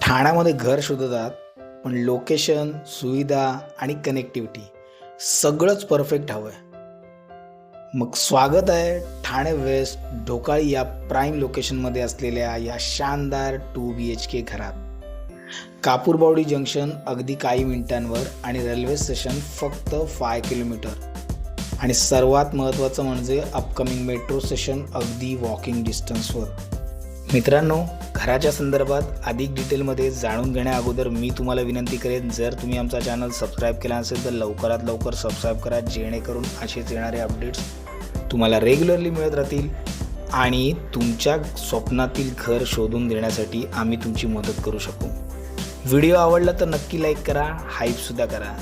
ठाण्यामध्ये घर शोधत आहात, पण लोकेशन, सुविधा आणि कनेक्टिव्हिटी सगळंच परफेक्ट हवं आहे. मग स्वागत आहे ठाणे वेस्ट ढोकाळी या प्राईम लोकेशनमध्ये असलेल्या या शानदार 2 BHK घरात. कापूरबावडी जंक्शन अगदी काही मिनिटांवर आणि रेल्वे स्टेशन फक्त 5 किलोमीटर. आणि सर्वात महत्त्वाचं म्हणजे अपकमिंग मेट्रो स्टेशन अगदी वॉकिंग डिस्टन्सवर. मित्रांनो, घराच्या संदर्भात अधिक डिटेलमध्ये जाणून घेण्या अगोदर मी तुम्हाला विनंती करेन, जर तुम्ही आमचा चॅनल सबस्क्राईब केला असेल तर लवकरात लवकर सबस्क्राईब करा, जेणेकरून असेच येणारे अपडेट्स तुम्हाला रेग्युलरली मिळत राहतील आणि तुमच्या स्वप्नातील घर शोधून देण्यासाठी आम्ही तुमची मदत करू शकू. व्हिडिओ आवडला तर नक्की लाईक करा, हाईपसुद्धा करा,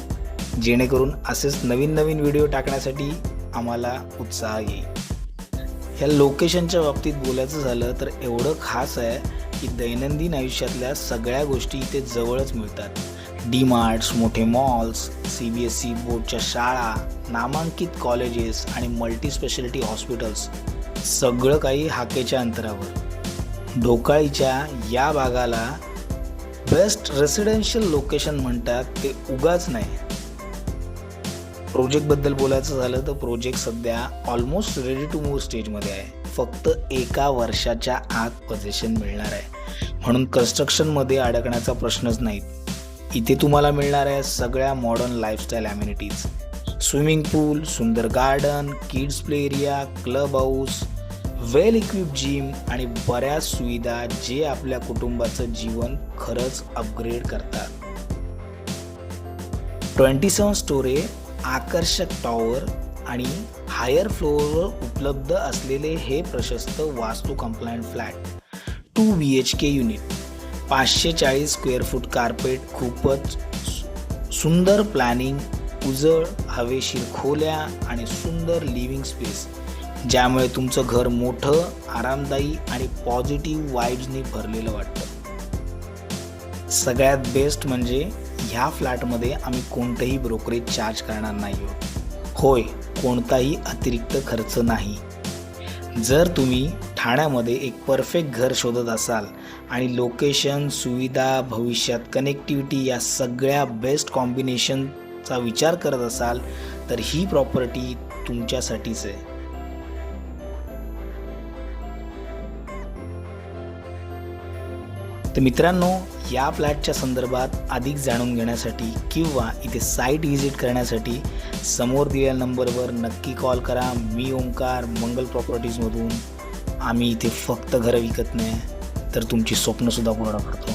जेणेकरून असेच नवीन नवीन व्हिडिओ टाकण्यासाठी आम्हाला उत्साह येईल. ह्या लोकेशनच्या बाबतीत बोलायचं झालं तर एवढं खास आहे की दैनंदिन आयुष्यातल्या सगळ्या गोष्टी इथे जवळच मिळतात. डीमार्ट्स, मोठे मॉल्स, CBSE बोर्डच्या शाळा, नामांकित कॉलेजेस आणि मल्टीस्पेशालिटी हॉस्पिटल्स सगळं काही हाकेच्या अंतरावर. ढोकाळीच्या या भागाला बेस्ट रेसिडेन्शियल लोकेशन म्हणतात ते उगाच नाही. प्रोजेक्टबद्दल बोलायचं झालं तर प्रोजेक्ट सध्या ऑलमोस्ट रेडी टू मूव्ह स्टेजमध्ये आहे. फक्त 1 वर्षाच्या आत पोझिशन मिळणार आहे, म्हणून कन्स्ट्रक्शनमध्ये अडकण्याचा प्रश्नच नाही. इथे तुम्हाला मिळणार आहे सगळ्या modern lifestyle amenities, swimming pool, सुंदर garden, kids play area, club house, well equipped gym आणि बऱ्याच सुविधा जे आपल्या कुटुंबाचं जीवन खरंच अपग्रेड करतात. 27 स्टोरे आकर्षक टॉवर आणि हायर फ्लोअरवर उपलब्ध असलेले हे प्रशस्त वास्तू compliant flat 2 BHK unit, 540 square foot carpet, खूपच सुंदर प्लॅनिंग, उजळ हवेशीर खोल्या आणि सुंदर लिव्हिंग स्पेस, ज्यामुळे तुमचं घर मोठं, आरामदायी आणि पॉझिटिव्ह वाईब्सनी भरलेलं वाटतं. सगळ्यात बेस्ट म्हणजे ह्या फ्लॅटमध्ये आम्ही कोणतंही ब्रोकरेज चार्ज करणार नाही आहोत. होय, कोणताही अतिरिक्त खर्च नाही. जर तुम्ही ठाण्यामध्ये एक परफेक्ट घर शोधत असाल आणि लोकेशन, सुविधा, भविष्यात कनेक्टिव्हिटी या सगळ्या बेस्ट कॉम्बिनेशनचा विचार करत असाल तर ही प्रॉपर्टी तुमच्यासाठीच आहे. तर मित्रांनो, या फ्लॅटच्या संदर्भात अधिक जाणून घेण्यासाठी किंवा इथे साईट व्हिजिट करण्यासाठी समोर दिलेल्या नंबरवर नक्की कॉल करा. मी ओंकार, मंगल प्रॉपर्टीजमधून. आम्ही इथे फक्त घरं विकत नाही तर तुमची स्वप्नसुद्धा पूर्ण करतो.